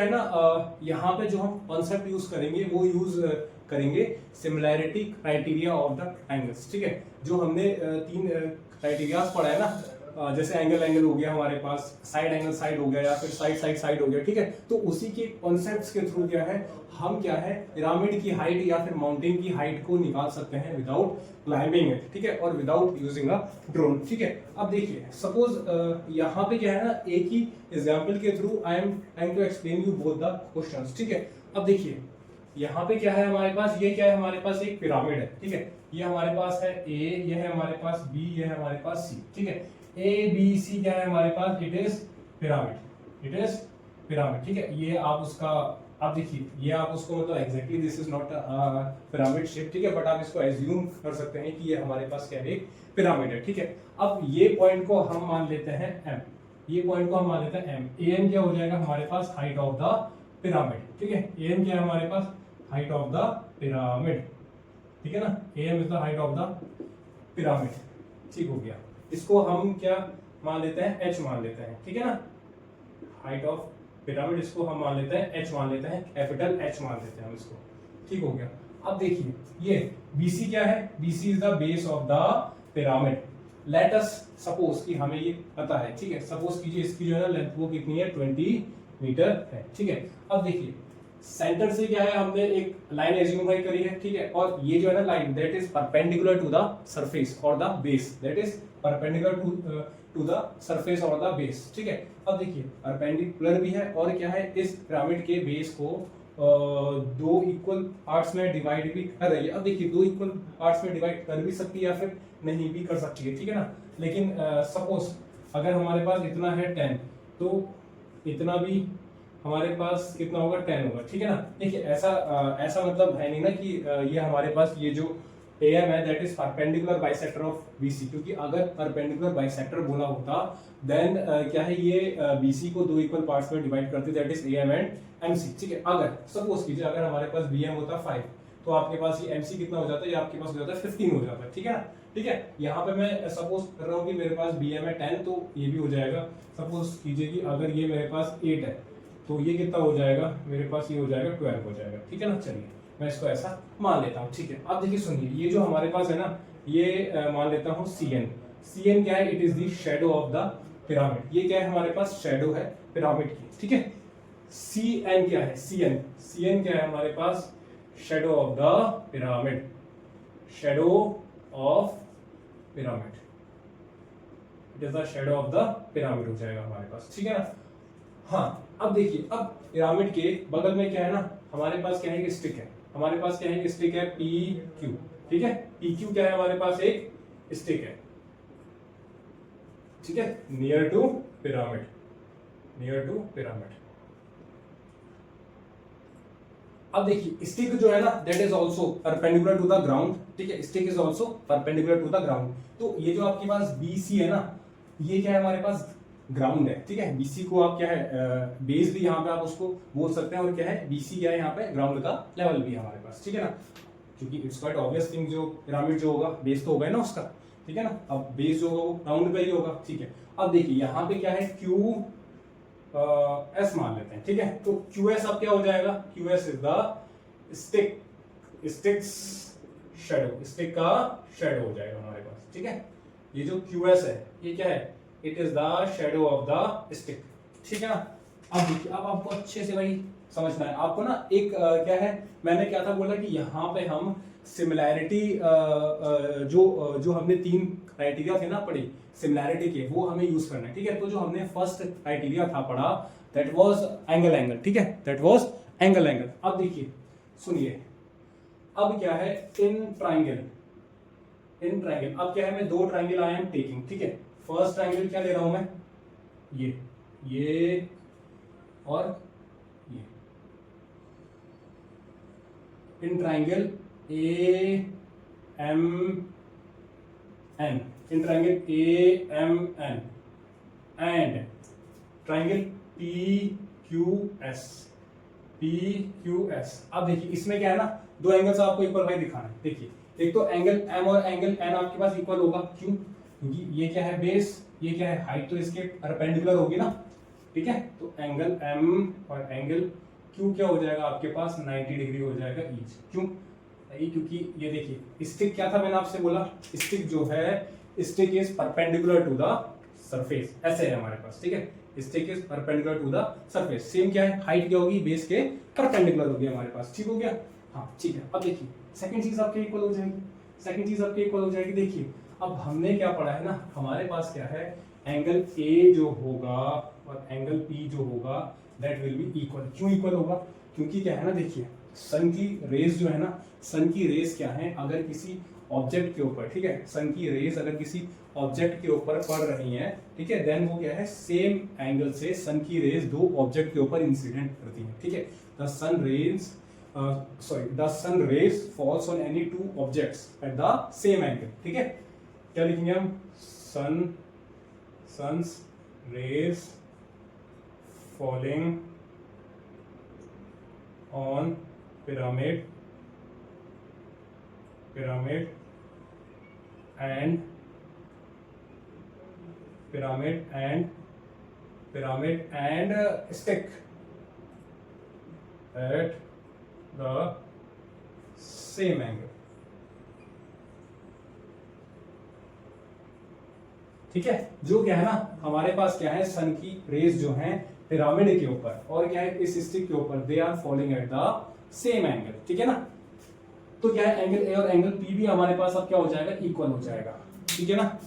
है ना, यहाँ पे जो हम कॉन्सेप्ट यूज करेंगे वो यूज करेंगे similarity criteria of the angles. ठीक है, जो हमने तीन क्राइटेरियाज पढ़ा है ना, जैसे एंगल एंगल हो गया हमारे पास, साइड एंगल साइड हो गया, या फिर साइड साइड साइड हो गया। ठीक है, तो उसी के कॉन्सेप्ट्स के थ्रू क्या है, हम क्या है पिरामिड की हाइट या फिर माउंटेन की हाइट को निकाल सकते हैं विदाउट क्लाइंबिंग इट। ठीक है, और विदाउट यूजिंग अ ड्रोन। ठीक है, अब देखिए सपोज यहाँ पे क्या है ना, एक ही एग्जाम्पल के through I am trying to explain you both the questions. ठीक है, अब देखिए यहाँ पे क्या है हमारे पास, ये क्या है हमारे पास एक पिरामिड है। ठीक है, ये हमारे पास है ए, ये है हमारे पास बी, ये है हमारे पास सी। ठीक है, ए बी सी क्या है हमारे पास, it is pyramid, it is pyramid. ठीक है, ये आप उसका, आप देखिए ये आप उसको मतलब exactly this is not pyramid shape. ठीक है, बट आप इसको एज्यूम कर सकते हैं कि ये हमारे पास क्या है, एक पिरामिड है। ठीक है, अब ये पॉइंट को हम मान लेते हैं एम, ये पॉइंट को हम मान लेते हैं एम। एम क्या हो जाएगा हमारे पास, हाइट ऑफ द पिरामिड। ठीक है, एम क्या है हमारे पास, हाइट ऑफ द पिरामिड। ठीक है ना, M is the height of the pyramid. ठीक हो गया, इसको हम क्या मान लेते हैं, एच मान लेते हैं। ठीक है ना, हाइट ऑफ पिरामिड इसको हम मान लेते हैं एच मान लेते हैं, कैपिटल एच मान लेते हैं हम इसको। ठीक हो गया, अब देखिए ये BC क्या है, BC is the base of the pyramid. Let us suppose कि हमें ये पता है। ठीक है, सपोज कीजिए इसकी जो है ना लेंथ वो कितनी है, 20 मीटर है। ठीक है, अब देखिए सेंटर से क्या है, हमने एक लाइन एज्यूम करी है। ठीक है, और ये जो है ना line that is perpendicular to the surface और the base, that is perpendicular to the surface और द बेस। ठीक है, अब देखिए परपेंडिकुलर भी है और क्या है, इस पिरामिड के बेस को दो इक्वल पार्ट्स में डिवाइड भी कर रही है। अब देखिए दो इक्वल पार्ट्स में डिवाइड कर भी सकती है या फिर नहीं भी कर सकती है। ठीक है ना, लेकिन सपोज अगर हमारे पास इतना है 10, तो इतना भी हमारे पास कितना होगा, 10 होगा। ठीक है ना, देखिए ऐसा मतलब है नहीं ना कि ये हमारे पास ये जो AM है that is perpendicular bisector of BC, क्योंकि अगर परपेंडिकुलर बाइसेक्टर बोला होता देन क्या है, ये BC को दो इक्वल पार्ट्स में डिवाइड करती, that is AM and MC। ठीक है, अगर सपोज कीजिए अगर हमारे पास BM होता 5, तो आपके पास ये MC कितना हो जाता है, ये आपके पास हो जाता है 15 हो जाता है। ठीक है ना, ठीक है, यहाँ पे मैं सपोज कर रहा हूँ कि मेरे पास BM है 10, तो ये भी हो जाएगा। सपोज कीजिए कि अगर ये मेरे पास 8 है, तो ये कितना हो जाएगा मेरे पास, ये हो जाएगा 12 हो जाएगा। ठीक है ना, चलिए मैं इसको ऐसा मान लेता हूँ। ठीक है, अब देखिए सुनिए, ये जो हमारे पास है ना, ये मान लेता हूँ CN। CN क्या है, it is the shadow of the pyramid. ये क्या है हमारे पास, शैडो है पिरामिड की। ठीक है, CN क्या है, CN क्या है हमारे पास, shadow of the pyramid, shadow of pyramid, it is the shadow of the pyramid हो जाएगा हमारे पास। ठीक है ना, हाँ अब देखिए, अब पिरामिड के बगल में क्या है ना, हमारे पास क्या है, स्टिक है, हमारे पास क्या है, स्टिक है PQ। ठीक है, PQ क्या है हमारे पास, एक स्टिक है। ठीक है, near to pyramid, near to pyramid. अब देखिए स्टिक जो है ना that is also perpendicular to the ground. ठीक है, stick is also perpendicular to the ground. तो ये जो आपके पास BC है ना, ये क्या है हमारे पास, ग्राउंड है। ठीक है, BC को आप क्या है, बेस भी यहाँ पे आप उसको बोल सकते हैं, और क्या है BC क्या है यहाँ पे, ग्राउंड का लेवल भी है हमारे पास। ठीक है ना, क्योंकि इट्स क्वाइट ऑब्वियस थिंग, जो पिरामिड जो होगा बेस तो होगा ना उसका। ठीक है ना, अब बेस जो होगा वो ग्राउंड का ही होगा। ठीक है, अब देखिए यहाँ पे क्या है, QS मान लेते हैं। ठीक है, तो QS अब क्या हो जाएगा, QS is the stick, sticks shadow, stick का शैडो हो जाएगा हमारे पास। ठीक है, ये जो QS है ये क्या है, it is the shadow of the stick. ठीक है ना, अब देखिए अब आपको अच्छे से भाई समझना है आपको ना, एक क्या है, मैंने क्या था बोला कि यहाँ पे हम सिमिलैरिटी जो हमने तीन क्राइटेरिया थे ना पढ़ी सिमिलैरिटी के, वो हमें यूज करना है। ठीक है, तो जो हमने फर्स्ट क्राइटेरिया था पढ़ा दैट वाज एंगल। ठीक है, दैट वाज एंगल। अब देखिए सुनिए, अब क्या है, इन ट्राइंगल अब क्या है, मैं दो ट्राइंगल आई एम टेकिंग। ठीक है, फर्स्ट ट्राइंगल क्या ले रहा हूं मैं, ये और ये, in triangle AMN, in triangle AMN and triangle PQS। अब देखिए इसमें क्या है ना, दो एंगल्स आपको इक्वल भाई दिखाना है। देखिए एक तो एंगल M और एंगल N आपके पास इक्वल होगा, क्यों, क्योंकि ये क्या है बेस, ये क्या है हाइट, तो इसके परपेंडिकुलर होगी ना। ठीक है। तो एंगल एम और एंगल क्यू क्या हो जाएगा आपके पास 90 डिग्री हो जाएगा ईच। क्यों? क्योंकि ये देखिए स्टिक क्या था, मैंने आपसे बोला स्टिक जो है stick is perpendicular to the surface, ऐसे है हमारे पास, ठीक है। Stick is perpendicular to the surface. Same क्या है, हाइट क्या होगी, बेस के परपेंडिकुलर होगी हमारे पास, ठीक हो गया। हाँ ठीक है। अब देखिए सेकंड चीज आपके इक्वल हो जाएगी, सेकंड चीज आपके इक्वल हो जाएगी। देखिए अब हमने क्या पढ़ा है ना, हमारे पास क्या है, एंगल ए जो होगा और एंगल पी जो होगा दैट विल बी इक्वल। क्यों इक्वल होगा? क्योंकि क्या है ना, देखिए सन की रेज जो है ना, सन की रेज क्या है, अगर किसी ऑब्जेक्ट के ऊपर, ठीक है, सन की रेज अगर किसी ऑब्जेक्ट के ऊपर पड़ रही है, ठीक है, देन वो क्या है, सेम एंगल से सन की रेज दो ऑब्जेक्ट के ऊपर इंसिडेंट करती है, ठीक है। The sun rays the sun rays falls on any two objects at the same angle, ठीक है। क्या लिखेंगे हम, sun's rays falling on pyramid and stick at the same angle, ठीक है। जो क्या है ना, हमारे पास क्या है, सन की रेज जो है पिरामिड के ऊपर और क्या है इस स्टिक के ऊपर, they are following at the same angle, ठीक है ना। तो क्या है, एंगल ए और एंगल पी भी हमारे पास अब क्या हो जाएगा, इक्वल हो जाएगा, ठीक है ना।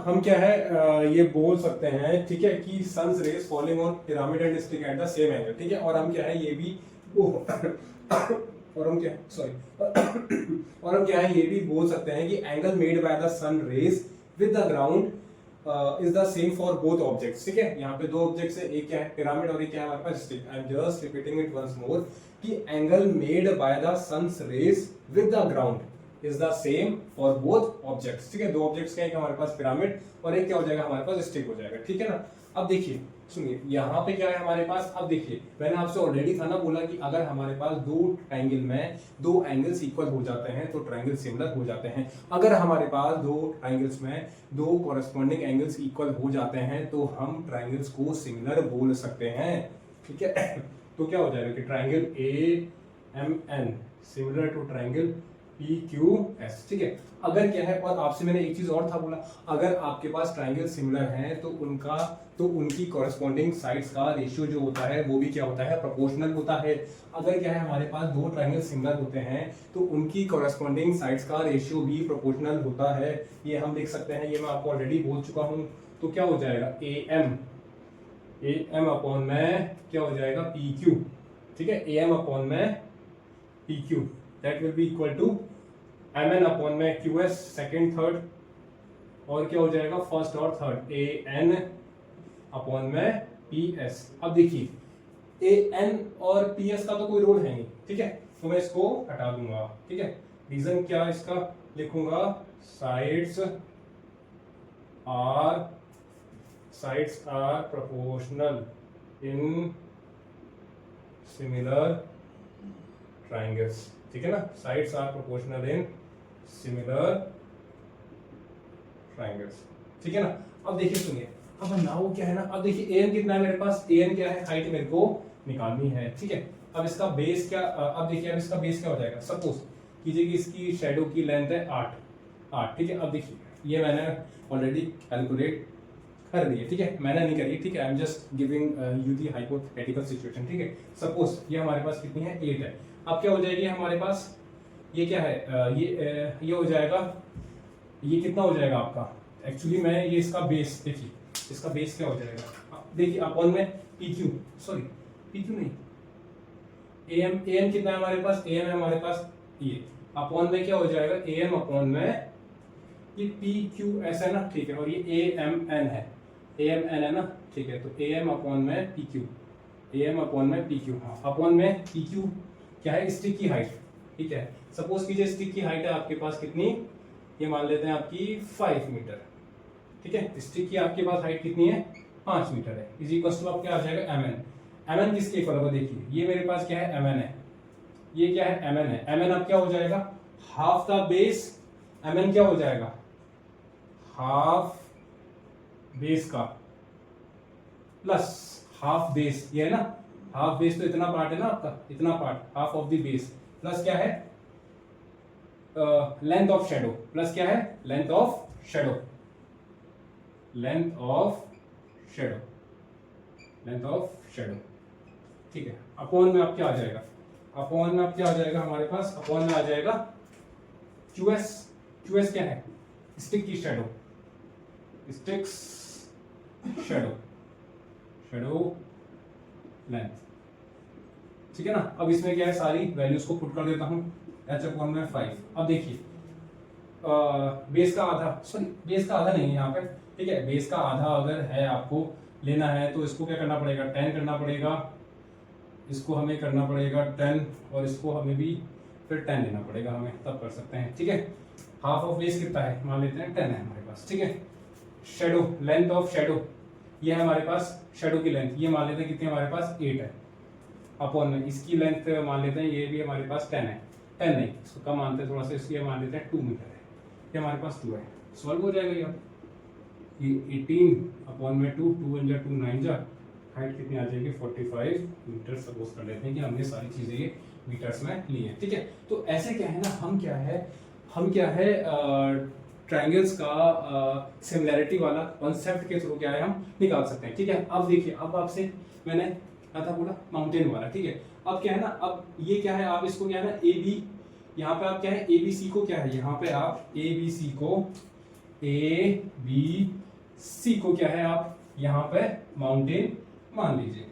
हम क्या है ये बोल सकते हैं, ठीक है, कि sun's rays falling on pyramid and stick at the same angle, ठीक है। और हम क्या है ये भी और हम क्या सॉरी और हम क्या है ये भी बोल सकते हैं कि angle made by the sun rays with the ground is the same for both objects, ठीक है। यहाँ पे दो ऑब्जेक्ट्स है, एक क्या है पिरामिड और एक क्या है हमारे पास stick. I am just repeating it once more कि angle made by the sun's rays with the ground is the same for both objects, ठीक है। दो ऑब्जेक्ट्स क्या है, हमारे पास पिरामिड और एक क्या हो जाएगा हमारे पास स्टिक हो जाएगा, ठीक है ना। अब देखिए सुनिए यहाँ पे क्या है हमारे पास, अब देखिए मैंने आपसे ऑलरेडी था ना बोला कि अगर हमारे पास दो ट्रायंगल में दो एंगल्स इक्वल हो जाते हैं तो ट्रायंगल सिमिलर हो जाते हैं। अगर हमारे पास दो ट्रायंगल्स में दो कॉरेस्पॉन्डिंग एंगल्स इक्वल हो जाते हैं तो हम ट्रायंगल्स को सिमिलर बोल सकते हैं, ठीक है। तो क्या हो जाएगा कि triangle A M N similar to triangle P Q S, ठीक है। अगर क्या है, और आपसे मैंने एक चीज और था बोला, अगर आपके पास ट्रायंगल सिमिलर हैं तो उनकी कॉरेस्पॉन्डिंग साइड्स का रेशियो जो होता है वो भी क्या होता है, प्रोपोर्शनल होता है। अगर क्या है हमारे पास दो ट्रायंगल सिमिलर होते हैं तो उनकी कॉरेस्पॉन्डिंग साइड्स का रेशियो भी प्रोपोर्शनल होता है। ये हम देख सकते हैं, ये मैं आपको ऑलरेडी बोल चुका हूँ। तो क्या हो जाएगा, ए एम अपॉन में क्या हो जाएगा पी क्यू, ठीक है। ए एम अपॉन में P Q that will be equal to M N upon में क्यू एस सेकेंड थर्ड, और क्या हो जाएगा फर्स्ट और थर्ड, ए एन अपॉन में पी एस। अब देखिए ए एन और पी एस का तो कोई रोल है नहीं, ठीक है, तो मैं इसको हटा दूंगा, ठीक है। रीजन क्या इसका लिखूंगा, sides are proportional in similar triangles, ठीक है ना। Sides are proportional in similar triangles, ठीक है ना। अब देखिए सुनिए, अब नाउ क्या है ना, अब देखिए एन कितना है मेरे पास, एन क्या है, हाइट मेरे को निकालनी है, ठीक है। अब इसका बेस क्या, अब देखिए अब इसका बेस क्या हो जाएगा, सपोज कीजिए कि इसकी शैडो की लेंथ है 8, ठीक है। अब देखिए ये मैंने ऑलरेडी कैलकुलेट कर दी है, ठीक है, मैंने नहीं करी, ठीक है। आई am just giving you the hypothetical situation, ठीक है। सपोज ये हमारे पास कितनी है, 8 है। अब क्या हो जाएगी हमारे पास, ये क्या है, ये हो जाएगा, ये कितना हो जाएगा आपका, एक्चुअली मैं ये इसका बेस, देखिए इसका बेस क्या हो जाएगा, देखिए अपॉन में P Q, sorry P Q नहीं, ए एम कितना है हमारे पास, ए एम है हमारे पास ये, अपॉन में क्या हो जाएगा, ए एम अपॉन में ये पी क्यू एस है ना, ठीक है, और ये ए एम एन है, ए एम एन है ना, ठीक है। तो ए एम अपॉन में P Q, A M upon में पी क्यू, हाँ अपॉन में पी क्यू क्या है, स्टिक की हाइट, ठीक है। सपोज कीजिए स्टिक की हाइट है आपके पास कितनी, ये मान लेते हैं आपकी 5 मीटर, ठीक है। स्टिक की आपके पास हाइट कितनी है, 5 मीटर है, इज इक्वल टू आप क्या आ जाएगा एम एन। एम एन किसके इक्वल होगा, देखिए ये मेरे पास क्या है एम एन है, ये क्या है एम एन है। एम एन अब क्या हो जाएगा, half the base, M N क्या हो जाएगा, हाफ बेस का प्लस हाफ बेस, ये है ना, हाफ बेस तो इतना पार्ट है ना आपका, इतना part half of the base, plus क्या है लेंथ ऑफ शेडो, प्लस क्या है length of shadow, length of shadow, length of shadow, ठीक है। अपॉन में अब क्या आ जाएगा, अपॉन में अब क्या आ जाएगा हमारे पास, अपॉन में आ जाएगा QS, QS क्या है स्टिक की shadow, sticks shadow, shadow length, ठीक है ना। अब इसमें क्या है सारी वैल्यूज को पुट कर देता हूं, H/5। अब देखिए बेस का आधा, सॉरी बेस का आधा नहीं है यहाँ पे, ठीक है, बेस का आधा अगर है आपको लेना है तो इसको क्या करना पड़ेगा 10 करना पड़ेगा, इसको हमें करना पड़ेगा 10 और इसको हमें भी फिर 10 लेना पड़ेगा हमें, तब कर सकते हैं, ठीक है। हाफ ऑफ बेस कितना है मान लेते हैं 10 है हमारे पास, ठीक है। शेडो, लेंथ ऑफ शेडो, ये है हमारे पास शेडो की लेंथ, ये मान लेते हैं कितनी हमारे पास 8 है, अपॉन में इसकी लेंथ मान लेते हैं ये भी हमारे पास 10 है, 10 नहीं इसको कम मानते हैं थोड़ा सा, इसलिए मान लेते हैं 2 मीटर है, ये हमारे पास 2 है, सॉल्व हो जाएगा यार, ये 18 अपॉन में 2, 2 1 जा 2 9 जा, हाइट कितनी आ जाएगी 45 मीटर, सपोज कर लेते हैं कि हमने सारी चीजें ये मीटर्स में ली है, ठीक है। तो ऐसे क्या है ना, हम क्या है ट्रायंगल्स का सिमिलैरिटी वाला कॉन्सेप्ट के थ्रू क्या है हम निकाल सकते हैं, ठीक है। अब देखिए, अब आपसे मैंने क्या था बोला माउंटेन वाला, ठीक है। अब क्या है ना, अब ये क्या है, आप इसको क्या है ना ए बी, यहाँ पे आप क्या है ABC को क्या है, यहाँ पे आप ABC को ABC को क्या है आप यहाँ पे माउंटेन मान लीजिए,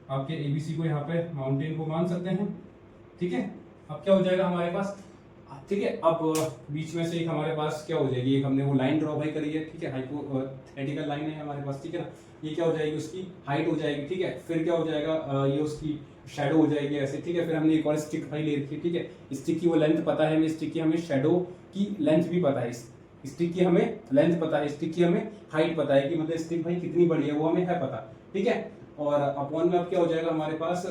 आपके ABC को यहाँ पे माउंटेन को मान सकते हैं, ठीक है। अब क्या हो जाएगा हमारे पास, ठीक है। अब बीच में से एक हमारे पास क्या हो जाएगी, एक हमने वो लाइन ड्रॉ भाई करी है, ठीक है, हाइपोथेटिकल लाइन है हमारे पास, ठीक है ना। ये क्या हो जाएगी उसकी हाइट हो जाएगी, ठीक है। फिर क्या हो जाएगा ये उसकी शेडो हो जाएगी ऐसे, ठीक है। फिर हमने एक और स्टिक भाई ले रखी है, ठीक है। स्टिक की वो लेंथ पता है हमें, स्टिक की हमें शेडो की लेंथ भी पता है, स्टिक की हमें लेंथ पता है, स्टिक की हमें हाइट पता है कि मतलब स्टिक भाई कितनी बड़ी है वो हमें है पता, ठीक है। और अपॉन में अब क्या हो जाएगा हमारे पास,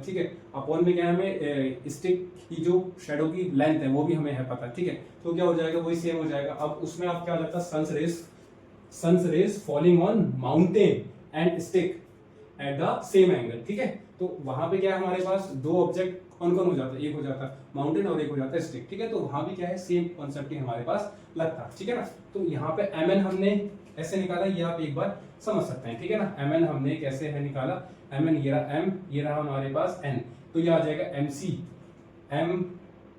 ठीक है, अपॉन में क्या है हमें स्टिक की जो शेडो की लेंथ है वो भी हमें है पता, ठीक है। तो क्या हो जाएगा वही सेम हो जाएगा। अब उसमें आप क्या हो जाता है sun's rays falling on mountain and stick at the same angle, ठीक है। तो वहां पे क्या है हमारे पास दो ऑब्जेक्ट कौन कौन हो जाता है, एक हो जाता है माउंटेन और एक हो जाता है स्टिक, ठीक है। तो वहां भी क्या है सेम कॉन्सेप्ट ही हमारे पास लगता है, ठीक है ना। तो यहाँ पे mn हमने ऐसे निकाला, ये आप एक बार समझ सकते हैं, ठीक है ना। mn हमने कैसे है निकाला, mn ये रहा m, ये रहा हमारे पास n, तो ये आ जाएगा mc m,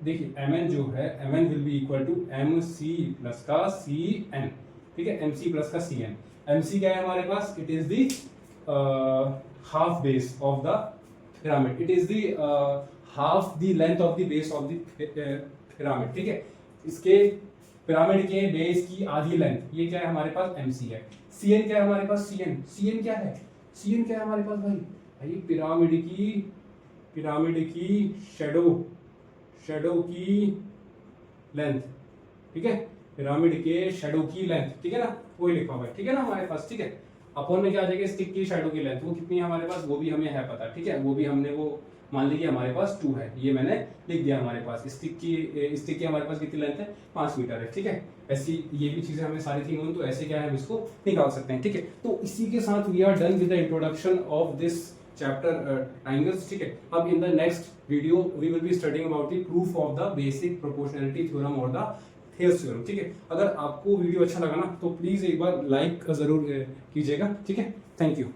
देखिए mn जो है mn will be equal to mc plus का cn, ठीक है, mc प्लस का cn। mc क्या है हमारे पास, it is the half base of the pyramid, it is the half the length of the base of the pyramid, ठीक है। इसके पिरामिड के बेस की आधी लेंथ, ये क्या है हमारे पास mc है। cn क्या है हमारे पास, cn क्या है, cn क्या है हमारे पास भाई पिरामिड की शेडो की लेंथ, ठीक है, पिरामिड के शेडो की लेंथ, ठीक है ना, वही लिखा हुआ है, ठीक है ना हमारे पास, ठीक है। अपॉन में क्या आ जाएगा स्टिक की शेडो की लेंथ, वो कितनी है हमारे पास वो भी हमें है पता, ठीक है। वो भी हमने वो मान लीजिए हमारे पास 2 है, ये मैंने लिख दिया हमारे पास। स्टिक की हमारे पास कितनी लेंथ है 5 मीटर है, ठीक है। ऐसी ये भी चीजें हमें सारी थी, तो ऐसे क्या है हम इसको निकाल सकते हैं, ठीक है। तो इसी के साथ we are done with the introduction of this chapter triangles, ठीक है। अब in the next video we will be studying about the proof of the basic proportionality theorem और द हेयर्स थ्योरम, ठीक है। अगर आपको वीडियो अच्छा लगा ना तो प्लीज एक बार लाइक जरूर कीजिएगा, ठीक है। Thank you.